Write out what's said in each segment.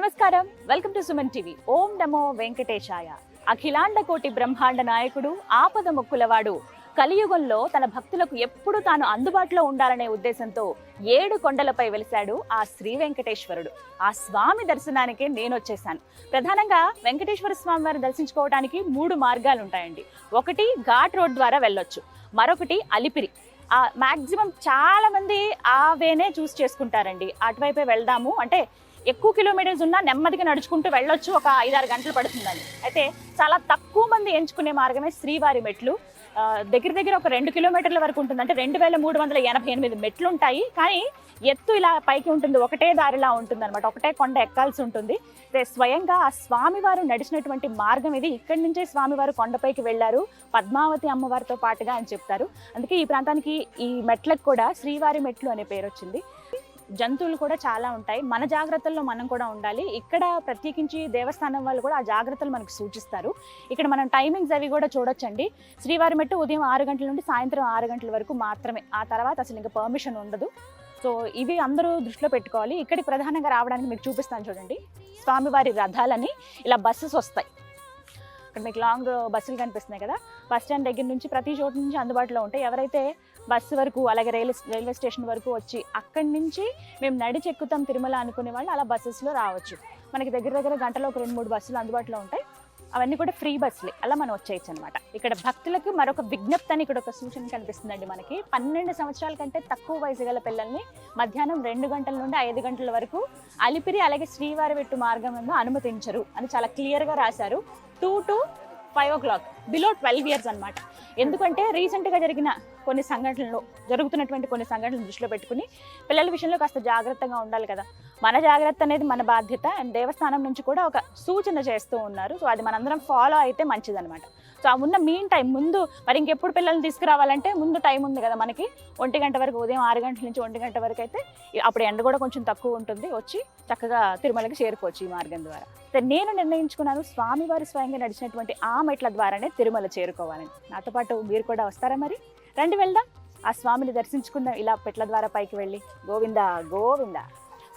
నమస్కారం, welcome to Suman TV. ఓం నమో వెంకటేశాయ. అఖిలాండ కోటి బ్రహ్మాండ నాయకుడు, ఆపద మొక్కులవాడు, కలియుగంలో తన భక్తులకు ఎప్పుడు తాను అందుబాటులో ఉండాలనే ఉద్దేశంతో 7 కొండలపై వెలిశాడు ఆ శ్రీ వెంకటేశ్వరుడు. ఆ స్వామి దర్శనానికి నేను వచ్చేసాను. ప్రధానంగా వెంకటేశ్వర స్వామి వారిని దర్శించుకోవడానికి 3 మార్గాలు ఉంటాయండి. ఒకటి ఘాట్ రోడ్ ద్వారా వెళ్ళొచ్చు, మరొకటి అలిపిరి. మాక్సిమం చాలా మంది ఆ వేనే చూస్ చేసుకుంటారండి. అటువైపే వెళ్దాము అంటే ఎక్కువ కిలోమీటర్స్ ఉన్నా నెమ్మదిగా నడుచుకుంటూ వెళ్ళొచ్చు, ఒక 5-6 గంటలు పడుతుందండి. అయితే చాలా తక్కువ మంది ఎంచుకునే మార్గమే శ్రీవారి మెట్లు. దగ్గర ఒక 2 కిలోమీటర్ల వరకు ఉంటుంది. అంటే 2388 మెట్లు ఉంటాయి. కానీ ఎత్తు ఇలా పైకి ఉంటుంది, ఒకటే దారిలా ఉంటుంది అనమాట. ఒకటే కొండ ఎక్కాల్సి ఉంటుంది. స్వయంగా ఆ స్వామివారు నడిచినటువంటి మార్గం ఇది. ఇక్కడి నుంచే స్వామివారు కొండపైకి వెళ్ళారు పద్మావతి అమ్మవారితో పాటుగా అని చెప్తారు. అందుకే ఈ ప్రాంతానికి ఈ మెట్లకు కూడా శ్రీవారి మెట్లు అనే పేరు వచ్చింది. జంతువులు కూడా చాలా ఉంటాయి. మన జాగ్రత్తల్లో మనం కూడా ఉండాలి. ఇక్కడ ప్రత్యేకించి దేవస్థానం వాళ్ళు కూడా ఆ జాగ్రత్తలు మనకు సూచిస్తారు. ఇక్కడ మనం టైమింగ్స్ అవి కూడా చూడొచ్చండి. శ్రీవారి మెట్టు ఉదయం 6 గంటల నుండి సాయంత్రం 6 గంటల వరకు మాత్రమే. ఆ తర్వాత అసలు ఇంకా పర్మిషన్ ఉండదు. సో ఇవి అందరూ దృష్టిలో పెట్టుకోవాలి. ఇక్కడికి ప్రధానంగా రావడానికి మీకు చూపిస్తాను చూడండి. స్వామివారి రథాలని ఇలా బస్సెస్ వస్తాయి. ఇక్కడ మీకు లాంగ్ బస్సులు కనిపిస్తున్నాయి కదా. బస్ స్టాండ్ దగ్గర నుంచి ప్రతి చోటు నుంచి అందుబాటులో ఉంటాయి. ఎవరైతే బస్సు వరకు అలాగే రైల్వే స్టేషన్ వరకు వచ్చి అక్కడి నుంచి మేము నడిచి ఎక్కుతాం తిరుమల అనుకునే వాళ్ళు అలా బస్సెస్లో రావచ్చు. మనకి దగ్గర గంటలో ఒక 2-3 బస్సులు అందుబాటులో ఉంటాయి. అవన్నీ కూడా ఫ్రీ బస్సులే, అలా మనం వచ్చేయచ్చు అనమాట. ఇక్కడ భక్తులకు మరొక విజ్ఞప్తి అని ఇక్కడ ఒక సూచన కనిపిస్తుందండి. మనకి 12 సంవత్సరాల కంటే తక్కువ వయసు గల పిల్లల్ని మధ్యాహ్నం 2 గంటల నుండి 5 గంటల వరకు అలిపిరి అలాగే శ్రీవారి వెట్టు మార్గంలో అనుమతించరు అని చాలా క్లియర్గా రాశారు. 2 to 5 o'clock, బిలో 12 years అనమాట. ఎందుకంటే రీసెంట్గా జరుగుతున్నటువంటి కొన్ని సంఘటనలు దృష్టిలో పెట్టుకుని పిల్లల విషయంలో కాస్త జాగ్రత్తగా ఉండాలి కదా. మన జాగ్రత్త అనేది మన బాధ్యత. అండ్ దేవస్థానం నుంచి కూడా ఒక సూచన చేస్తూ ఉన్నారు. సో అది మనందరం ఫాలో అయితే మంచిదనమాట. సో ఆ ఉన్న మీన్ టైం ముందు మరి ఇంకెప్పుడు పిల్లల్ని తీసుకురావాలంటే ముందు టైం ఉంది కదా మనకి. 1 గంట వరకు, ఉదయం 6 గంటల నుంచి 1 గంట వరకు అయితే అప్పుడు ఎండ కూడా కొంచెం తక్కువ ఉంటుంది. వచ్చి చక్కగా తిరుమలకి చేరుకోవచ్చు ఈ మార్గం ద్వారా. నేను నిర్ణయించుకున్నాను స్వామివారి స్వయంగా నడిచినటువంటి ఆ మెట్ల ద్వారానే తిరుమల చేరుకోవాలని. నాతో పాటు మీరు కూడా వస్తారా? మరి రండి వెళ్దాం, ఆ స్వామిని దర్శించుకుందాం ఇలా మెట్ల ద్వారా పైకి వెళ్ళి. గోవిందా గోవిందా.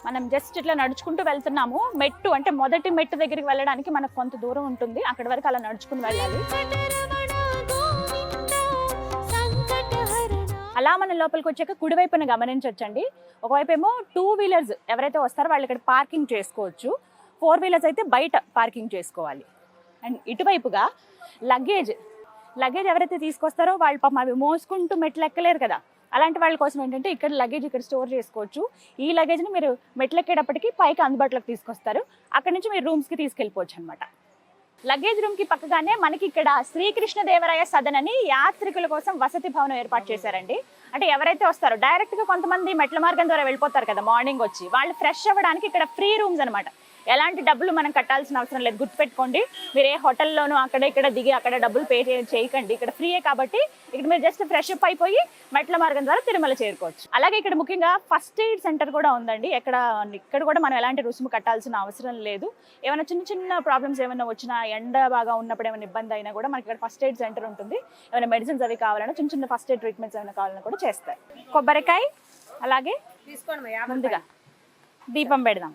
మనం జస్ట్ ఇట్లా నడుచుకుంటూ వెళ్తున్నాము. మెట్టు అంటే మొదటి మెట్టు దగ్గరికి వెళ్ళడానికి మనకు కొంత దూరం ఉంటుంది. అక్కడి వరకు అలా నడుచుకుని వెళ్ళాలి. అలా మన లోపలికి వచ్చాక కుడివైపున గమనించవచ్చండి. ఒకవైపు ఏమో 2 వీలర్స్ ఎవరైతే వస్తారో వాళ్ళు ఇక్కడ పార్కింగ్ చేసుకోవచ్చు. 4 వీలర్స్ అయితే బయట పార్కింగ్ చేసుకోవాలి. అండ్ ఇటువైపుగా లగేజ్ ఎవరైతే తీసుకొస్తారో వాళ్ళు పాపం అవి మోసుకుంటూ మెట్లు ఎక్కలేరు కదా. అలాంటి వాళ్ళ కోసం ఏంటంటే ఇక్కడ లగేజ్ ఇక్కడ స్టోర్ చేసుకోవచ్చు. ఈ లగేజ్ని మీరు మెట్లు ఎక్కేటప్పటికి పైకి అందుబాటులోకి తీసుకొస్తారు. అక్కడ నుంచి మీరు రూమ్స్కి తీసుకెళ్ళిపోవచ్చు అనమాట. లగేజ్ రూమ్కి పక్కగానే మనకి ఇక్కడ శ్రీకృష్ణదేవరాయ సదన్ అని యాత్రికుల కోసం వసతి భవనం ఏర్పాటు చేశారండి. అంటే ఎవరైతే వస్తారో డైరెక్ట్గా కొంతమంది మెట్ల మార్గం ద్వారా వెళ్ళిపోతారు కదా మార్నింగ్ వచ్చి, వాళ్ళు ఫ్రెష్ అవ్వడానికి ఇక్కడ ఫ్రీ రూమ్స్ అనమాట. ఎలాంటి డబ్బులు మనం కట్టాల్సిన అవసరం లేదు. గుర్తుపెట్టుకోండి, మీరు ఏ హోటల్లోనూ అక్కడ ఇక్కడ దిగి అక్కడ డబ్బులు పే చేయకండి. ఇక్కడ ఫ్రీయే కాబట్టి ఇక్కడ మీరు జస్ట్ ఫ్రెష్ అప్ అయిపోయి మెట్ల మార్గం ద్వారా తిరుమల చేరుకోవచ్చు. అలాగే ఇక్కడ ముఖ్యంగా ఫస్ట్ ఎయిడ్ సెంటర్ కూడా ఉందండి. ఇక్కడ కూడా మనం ఎలాంటి రుసుము కట్టాల్సిన అవసరం లేదు. ఏమైనా చిన్న ప్రాబ్లమ్స్ ఏమైనా వచ్చినా, ఎండ బాగా ఉన్నప్పుడు ఏమైనా ఇబ్బంది అయినా కూడా మనకి ఇక్కడ ఫస్ట్ ఎయిడ్ సెంటర్ ఉంటుంది. ఏమైనా మెడిసిన్స్ అవి కావాలన్నా, చిన్న ఫస్ట్ ఎయిడ్ ట్రీట్మెంట్స్ ఏమైనా కావాలన్నా కూడా చేస్తారు. కొబ్బరికాయ అలాగే తీసుకోండి. ముందుగా దీపం పెడదాం.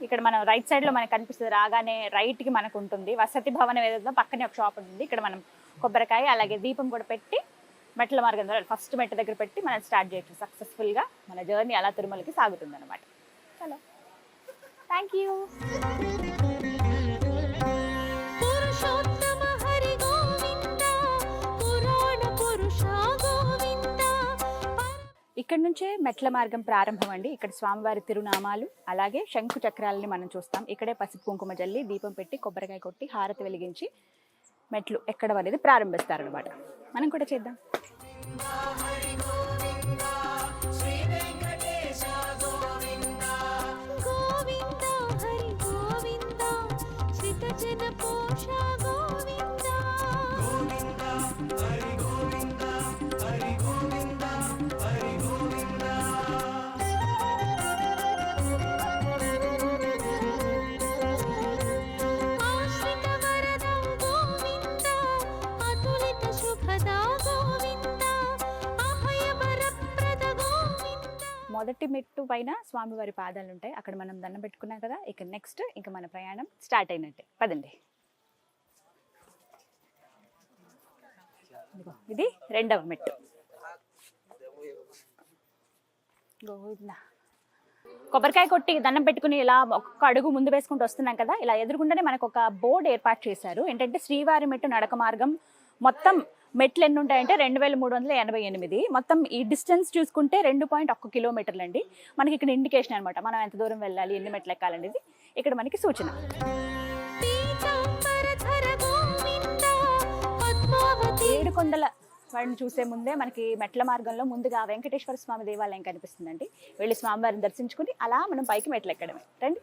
ఇక్కడ మనం రైట్ సైడ్ లో మనకు కనిపిస్తుంది. రాగానే రైట్ కి మనకు ఉంటుంది వసతి భవనం. ఏదైతే పక్కనే ఒక షాప్ ఉంటుంది. ఇక్కడ మనం కొబ్బరికాయ అలాగే దీపం కూడా పెట్టి మెట్ల మార్గం ద్వారా ఫస్ట్ మెట్ల దగ్గర పెట్టి మనం స్టార్ట్ చేయొచ్చు. సక్సెస్ఫుల్ గా మన జర్నీ అలా తిరుమలకి సాగుతుంది అనమాట. చలో, థ్యాంక్ యూ. ఇక్కడ నుంచే మెట్ల మార్గం ప్రారంభం అండి. ఇక్కడ స్వామివారి తిరునామాలు అలాగే శంకు చక్రాలని మనం చూస్తాం. ఇక్కడే పసుపు కుంకుమ జల్లి దీపం పెట్టి కొబ్బరికాయ కొట్టి హారతి వెలిగించి మెట్లు ఎక్కడం అనేది ప్రారంభిస్తారనమాట. మనం కూడా చేద్దాం. మొదటి మెట్టు పైన స్వామివారి పాదాలు ఉంటాయి. అక్కడ మనం దండం పెట్టుకున్నాం కదా. ఇక నెక్స్ట్ ఇంకా మన ప్రయాణం స్టార్ట్ అయినట్టే. పదండి. ఇది రెండవ మెట్టు. గోవిందా. కొబ్బరికాయ కొట్టి దండం పెట్టుకుని ఇలా ఒక్కొక్క అడుగు ముందు వేసుకుంటూ వస్తున్నాం కదా. ఇలా ఎదురుగుండానే మనకు ఒక బోర్డు ఏర్పాటు చేశారు. ఏంటంటే శ్రీవారి మెట్టు నడక మార్గం. మొత్తం మెట్లు ఎన్ని ఉంటాయంటే 2388. మొత్తం ఈ డిస్టెన్స్ చూసుకుంటే 2.1 కిలోమీటర్లు అండి. మనకి ఇక్కడ ఇండికేషన్ అనమాట, మనం ఎంత దూరం వెళ్ళాలి, ఎన్ని మెట్లు ఎక్కాలనేది ఇక్కడ మనకి సూచన. 7 కొండల వాడిని చూసే ముందే మనకి మెట్ల మార్గంలో ముందుగా వెంకటేశ్వర స్వామి దేవాలయం కనిపిస్తుందండి. వెళ్ళి స్వామివారిని దర్శించుకుని అలా మనం పైకి మెట్లు ఎక్కడమే. రండి.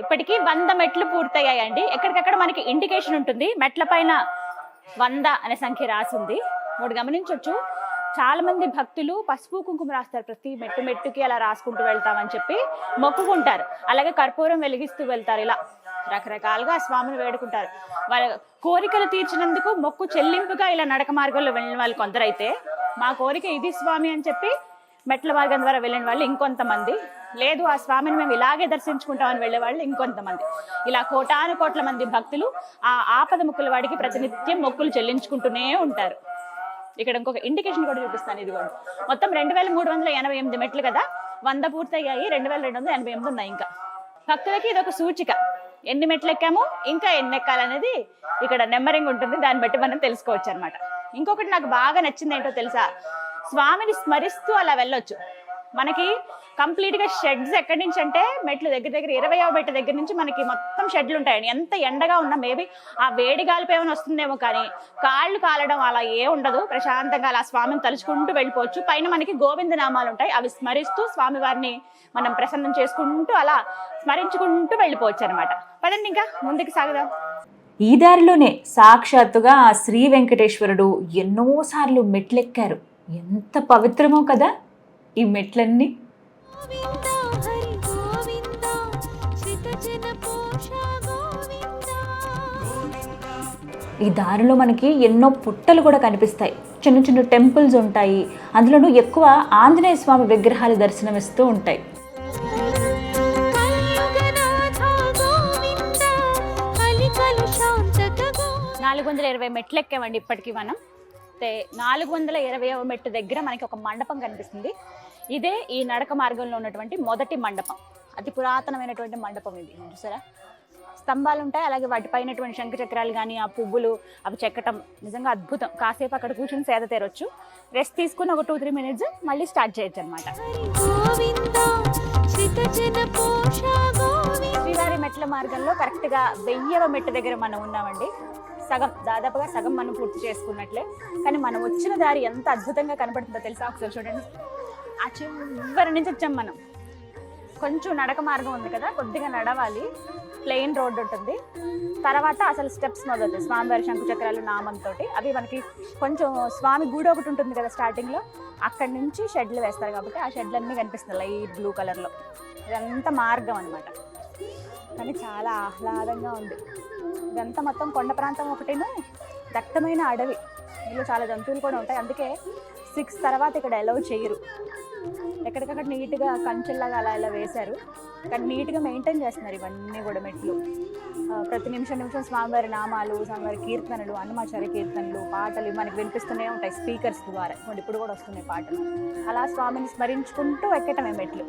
ఇప్పటికీ 100 మెట్లు పూర్తయ్యాయండి. ఎక్కడికక్కడ మనకి ఇండికేషన్ ఉంటుంది. మెట్ల పైన 100 అనే సంఖ్య రాసింది. మూడు గమనించవచ్చు. చాలా మంది భక్తులు పసుపు కుంకుమ రాస్తారు. ప్రతి మెట్టు మెట్టుకి అలా రాసుకుంటూ వెళ్తామని చెప్పి మొక్కుకుంటారు. అలాగే కర్పూరం వెలిగిస్తూ వెళ్తారు. ఇలా రకరకాలుగా స్వామిని వేడుకుంటారు. వాళ్ళ కోరికలు తీర్చినందుకు మొక్కు చెల్లింపుగా ఇలా నడక మార్గంలో వెళ్ళిన వాళ్ళు కొందరైతే, మా కోరిక ఇది స్వామి అని చెప్పి మెట్ల మార్గం ద్వారా వెళ్ళిన వాళ్ళు ఇంకొంతమంది, లేదు ఆ స్వామిని మేము ఇలాగే దర్శించుకుంటామని వెళ్ళే వాళ్ళు ఇంకొంతమంది. ఇలా కోటాను కోట్ల మంది భక్తులు ఆ ఆపద ముక్కుల వాడికి ప్రతినిత్యం మొక్కులు చెల్లించుకుంటూనే ఉంటారు. ఇక్కడ ఇంకొక ఇండికేషన్ కూడా చూపిస్తాను. ఇది కూడా మొత్తం 2388 మెట్లు కదా. 100 పూర్తయ్యాయి, 2288 ఉన్నాయి. ఇంకా భక్తులకి ఇది ఒక సూచిక. ఎన్ని మెట్లు ఎక్కాము, ఇంకా ఎన్ని ఎక్కాలనేది ఇక్కడ నెంబరింగ్ ఉంటుంది. దాన్ని బట్టి మనం తెలుసుకోవచ్చు అనమాట. ఇంకొకటి నాకు బాగా నచ్చింది ఏంటో తెలుసా, స్వామిని స్మరిస్తూ అలా వెళ్ళొచ్చు. మనకి కంప్లీట్ గా షెడ్స్ ఎక్కడి నుంచి అంటే మెట్లు దగ్గర 20వ మెట్ల దగ్గర నుంచి మనకి మొత్తం షెడ్లు ఉంటాయండి. ఎంత ఎండగా ఉన్నా మేబీ ఆ వేడి గాలిపై ఏమైనా వస్తుందేమో కానీ కాళ్ళు కాలడం అలా ఏ ఉండదు. ప్రశాంతంగా అలా స్వామిని తలుచుకుంటూ వెళ్ళిపోవచ్చు. పైన మనకి గోవింద నామాలు ఉంటాయి. అవి స్మరిస్తూ స్వామి వారిని మనం ప్రసన్నం చేసుకుంటూ అలా స్మరించుకుంటూ వెళ్ళిపోవచ్చు అనమాట. పదండి ఇంకా ముందుకు సాగుదాం. ఈ దారిలోనే సాక్షాత్తుగా ఆ శ్రీ వెంకటేశ్వరుడు ఎన్నోసార్లు మెట్లెక్కారు. ఎంత పవిత్రమో కదా ఈ మెట్లన్నీ. ఈ దారిలో మనకి ఎన్నో పుట్టలు కూడా కనిపిస్తాయి. చిన్న చిన్న టెంపుల్స్ ఉంటాయి. అందులోనూ ఎక్కువ ఆంజనేయ స్వామి విగ్రహాలు దర్శనమిస్తూ ఉంటాయి. 420 మెట్లు ఎక్కామండి ఇప్పటికీ మనం. 420వ మెట్టు దగ్గర మనకి ఒక మండపం కనిపిస్తుంది. ఇదే ఈ నడక మార్గంలో ఉన్నటువంటి మొదటి మండపం. అతి పురాతనమైనటువంటి మండపం ఇది. చూసారా, స్తంభాలు ఉంటాయి. అలాగే వాటిపైనటువంటి శంఖ చక్రాలు కానీ ఆ పువ్వులు అవి చెక్కటం నిజంగా అద్భుతం. కాసేపు అక్కడ కూర్చొని సేద తీరొచ్చు. రెస్ట్ తీసుకుని ఒక 2-3 మినిట్స్ మళ్ళీ స్టార్ట్ చేయొచ్చు అనమాట. శ్రీవారి మెట్ల మార్గంలో కరెక్ట్గా 1000వ మెట్టు దగ్గర మనం ఉన్నామండి. దాదాపుగా సగం మనం పూర్తి చేసుకున్నట్లే. కానీ మనం వచ్చిన దారి ఎంత అద్భుతంగా కనపడుతుందో తెలుసా, ఒకసారి చూడండి. ఆ చివరి నుంచి వచ్చాం మనం. కొంచెం నడక మార్గం ఉంది కదా, కొద్దిగా నడవాలి. ప్లెయిన్ రోడ్డు ఉంటుంది. తర్వాత అసలు స్టెప్స్ మొదలు స్వామివారి శంకు చక్రాలు నామంతో అవి మనకి కొంచెం స్వామి గుడి ఒకటి ఉంటుంది కదా స్టార్టింగ్లో, అక్కడి నుంచి షెడ్లు వేస్తారు కాబట్టి ఆ షెడ్లన్నీ కనిపిస్తున్నాయి లైట్ బ్లూ కలర్లో. ఇదంతా మార్గం అనమాట. కానీ చాలా ఆహ్లాదంగా ఉంది. ఇదంతా మొత్తం కొండ ప్రాంతం ఒకటిను దట్టమైన అడవి. ఇందులో చాలా జంతువులు కూడా ఉంటాయి. అందుకే 6 తర్వాత ఇక్కడ అలౌ చేయరు. ఎక్కడికక్కడ నీట్గా కంచెల్లాగా అలా ఇలా వేశారు. కానీ నీట్గా మెయింటైన్ చేస్తున్నారు ఇవన్నీ కూడా మెట్లు. ప్రతి నిమిషం స్వామివారి నామాలు, స్వామివారి కీర్తనలు, అన్నమాచార్య కీర్తనలు, పాటలు మనకి వినిపిస్తూనే ఉంటాయి స్పీకర్స్ ద్వారా. ఇప్పుడు కూడా వస్తున్నాయి పాటలు. అలా స్వామిని స్మరించుకుంటూ ఎక్కటమే మెట్లు.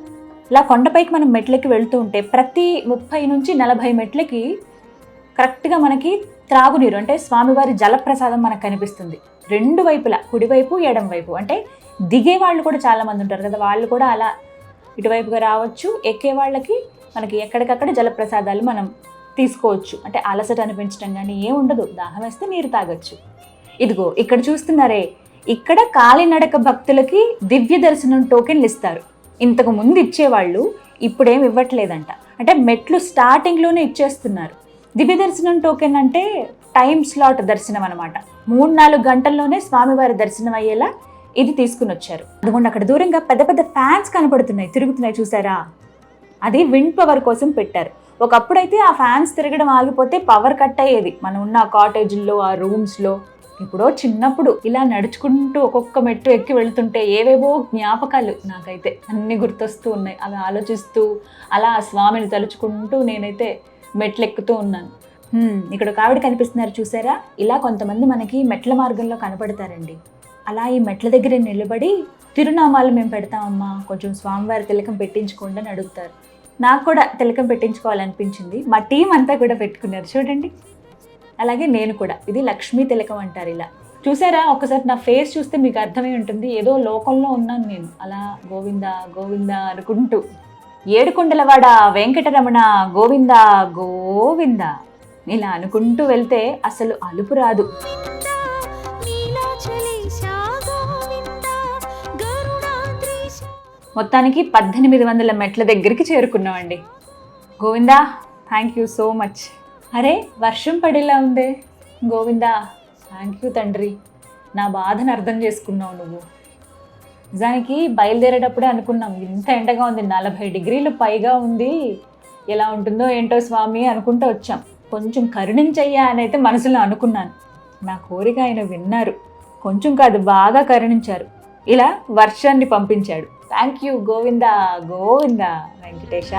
ఇలా కొండపైకి మనం మెట్లకి వెళ్తూ ఉంటే ప్రతి 30 నుంచి 40 మెట్లకి కరెక్ట్గా మనకి త్రాగునీరు అంటే స్వామివారి జలప్రసాదం మనకు కనిపిస్తుంది. 2 వైపులా, కుడివైపు ఎడం వైపు. అంటే దిగే వాళ్ళు కూడా చాలామంది ఉంటారు కదా, వాళ్ళు కూడా అలా ఇటువైపుగా రావచ్చు. ఎక్కే వాళ్ళకి మనకి ఎక్కడికక్కడ జలప్రసాదాలు మనం తీసుకోవచ్చు. అంటే అలసట అనిపించడం కానీ ఏం ఉండదు. దాహం వేస్తే నీరు తాగొచ్చు. ఇదిగో ఇక్కడ చూస్తున్నారే, ఇక్కడ కాలినడక భక్తులకి దివ్య దర్శనం టోకెన్లు ఇస్తారు. ఇంతకు ముందు ఇచ్చేవాళ్ళు ఇప్పుడేం ఇవ్వట్లేదంట. అంటే మెట్లు స్టార్టింగ్లోనే ఇచ్చేస్తున్నారు. దివ్య దర్శనం టోకెన్ అంటే టైం స్లాట్ దర్శనం అనమాట. 3-4 గంటల్లోనే స్వామివారి దర్శనం అయ్యేలా ఇది తీసుకుని వచ్చారు. అందుകൊണ്ട് అక్కడ దూరంగా పెద్ద పెద్ద ఫ్యాన్స్ కనపడుతున్నాయి, తిరుగుతున్నాయి చూసారా, అది విండ్ పవర్ కోసం పెట్టారు. ఒకప్పుడైతే ఆ ఫ్యాన్స్ తిరగడం ఆగిపోతే పవర్ కట్ అయ్యేది మనం ఉన్న ఆ కాటేజీల్లో, ఆ రూమ్స్లో. ఇప్పుడు చిన్నప్పుడు ఇలా నడుచుకుంటూ ఒక్కొక్క మెట్టు ఎక్కి వెళ్తుంటే ఏవేవో జ్ఞాపకాలు నాకైతే అన్నీ గుర్తొస్తూ ఉన్నాయి. అవి ఆలోచిస్తూ అలా ఆ స్వామిని తలుచుకుంటూ నేనైతే మెట్లు ఎక్కుతూ ఉన్నాను. ఇక్కడ ఒక ఆవిడ కనిపిస్తున్నారు చూసారా? ఇలా కొంతమంది మనకి మెట్ల మార్గంలో కనపడతారండి. అలా ఈ మెట్ల దగ్గర నిలబడి తిరునామాలు మేము పెడతామమ్మా, కొంచెం స్వామివారి తిలకం పెట్టించుకోండి అని అడుగుతారు. నాకు కూడా తిలకం పెట్టించుకోవాలనిపించింది. మా టీం అంతా కూడా పెట్టుకున్నారు చూడండి. అలాగే నేను కూడా. ఇది లక్ష్మీ తిలకం అంటారు. ఇలా చూసారా? ఒకసారి నా ఫేస్ చూస్తే మీకు అర్థమై ఉంటుంది, ఏదో లోకంలో ఉన్నాను నేను. అలా గోవిందా గోవిందా అనుకుంటూ ఏడుకొండలవాడ వెంకటరమణ గోవిందా గోవిందా ఇలా అనుకుంటూ వెళ్తే అసలు అలుపు రాదు. మొత్తానికి 1800 మెట్ల దగ్గరికి చేరుకున్నామండి. Govinda, thank you so much. అరే, వర్షం పడేలా ఉందే. గోవిందా, థ్యాంక్ యూ తండ్రి, నా బాధను అర్థం చేసుకున్నావు నువ్వు. నిజానికి బయలుదేరేటప్పుడే అనుకున్నాం, ఇంత ఎండగా ఉంది, 40 డిగ్రీలు పైగా ఉంది, ఎలా ఉంటుందో ఏంటో స్వామి అనుకుంటూ వచ్చాం. కొంచెం కరుణించయ్యా అని అయితే మనసులో అనుకున్నాను. నా కోరిక ఆయన విన్నారు. కొంచెం కాదు, బాగా కరుణించారు. ఇలా వర్షాన్ని పంపించాడు. Thank you Govinda Govinda Venkatesha.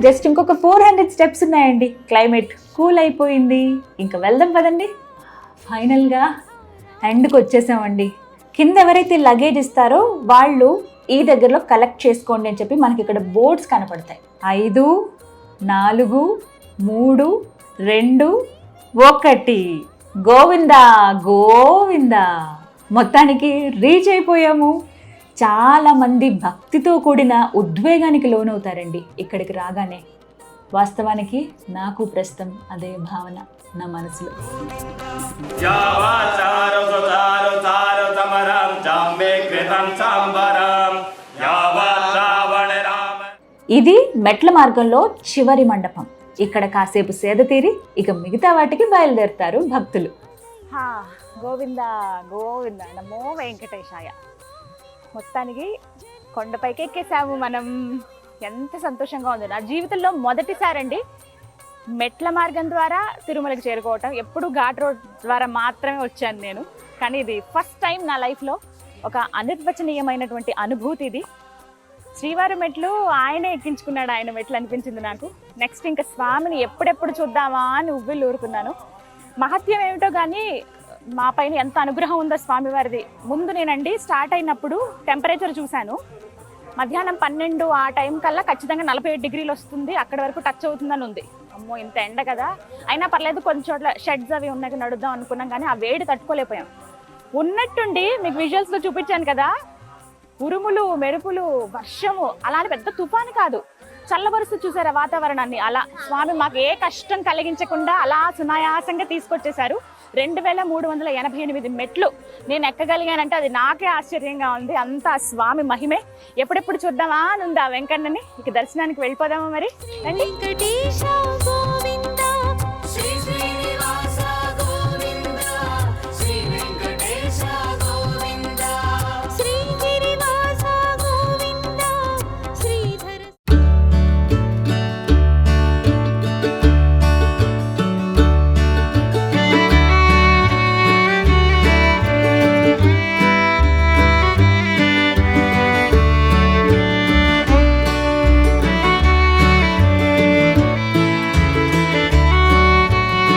Just ఇంకొక 400 స్టెప్స్ ఉన్నాయండి. క్లైమేట్ కూల్ అయిపోయింది. ఇంకా వెళ్దాం పదండి. ఫైనల్గా ఎండ్కి వచ్చేసామండి. కింద ఎవరైతే లగేజ్ ఇస్తారో వాళ్ళు ఈ దగ్గరలో కలెక్ట్ చేసుకోండి అని చెప్పి మనకి ఇక్కడ బోర్డ్స్ కనపడతాయి. 5, 4, 3, 2, 1 గోవిందా గోవిందా. మొత్తానికి రీచ్ అయిపోయాము. చాలామంది భక్తితో కూడిన ఉద్వేగానికి లోనవుతారండి ఇక్కడికి రాగానే. వాస్తవానికి నాకు ప్రస్తుతం అదే భావన నా మనసులో. ఇది మెట్ల మార్గంలో చివరి మండపం. ఇక్కడ కాసేపు సేద తీరి ఇక మిగతా వాటికి బయలుదేరుతారు భక్తులు. గోవిందా గోవిందా నమో వెంకటేశాయ. మొత్తానికి కొండపైకి ఎక్కేసాము మనం. ఎంత సంతోషంగా ఉంది. నా జీవితంలో మొదటిసారండి మెట్ల మార్గం ద్వారా తిరుమలకి చేరుకోవటం. ఎప్పుడు ఘాట్ రోడ్ ద్వారా మాత్రమే వచ్చాను నేను, కానీ ఇది ఫస్ట్ టైం నా లైఫ్లో. ఒక అనిర్వచనీయమైనటువంటి అనుభూతి ఇది. శ్రీవారి మెట్లు ఆయనే ఎక్కించుకున్నాడు, ఆయన మెట్లు అనిపించింది నాకు. నెక్స్ట్ ఇంకా స్వామిని ఎప్పుడెప్పుడు చూద్దామా అని ఉవ్విళ్ళు ఊరుకున్నాను. మహత్యం ఏమిటో కానీ మా పైన ఎంత అనుగ్రహం ఉందో స్వామివారిది. ముందు నేనండి స్టార్ట్ అయినప్పుడు టెంపరేచర్ చూశాను. మధ్యాహ్నం 12 ఆ టైం కల్లా ఖచ్చితంగా 47 డిగ్రీలు వస్తుంది, అక్కడి వరకు టచ్ అవుతుందని ఉంది. అమ్మో, ఇంత ఎండ కదా. అయినా పర్లేదు, కొన్ని చోట్ల షెడ్స్ అవి ఉన్నాయి, నడుద్దాం అనుకున్నాం, కానీ ఆ వేడి తట్టుకోలేకపోయాం. ఉన్నట్టుండి మీకు విజువల్స్లో చూపించాను కదా, ఉరుములు, మెరుపులు, వర్షము, అలానే పెద్ద తుఫాను కాదు, చల్లబరుస్తూ చూసారా వాతావరణాన్ని. అలా స్వామి మాకు ఏ కష్టం కలిగించకుండా అలా సునాయాసంగా తీసుకొచ్చేశారు. 2388 మెట్లు నేను ఎక్కగలిగానంటే అది నాకే ఆశ్చర్యంగా ఉంది. అంతా స్వామి మహిమే. ఎప్పుడెప్పుడు చూద్దామా అని ఉంది ఆ వెంకన్నని. ఇక దర్శనానికి వెళ్ళిపోదామా మరి.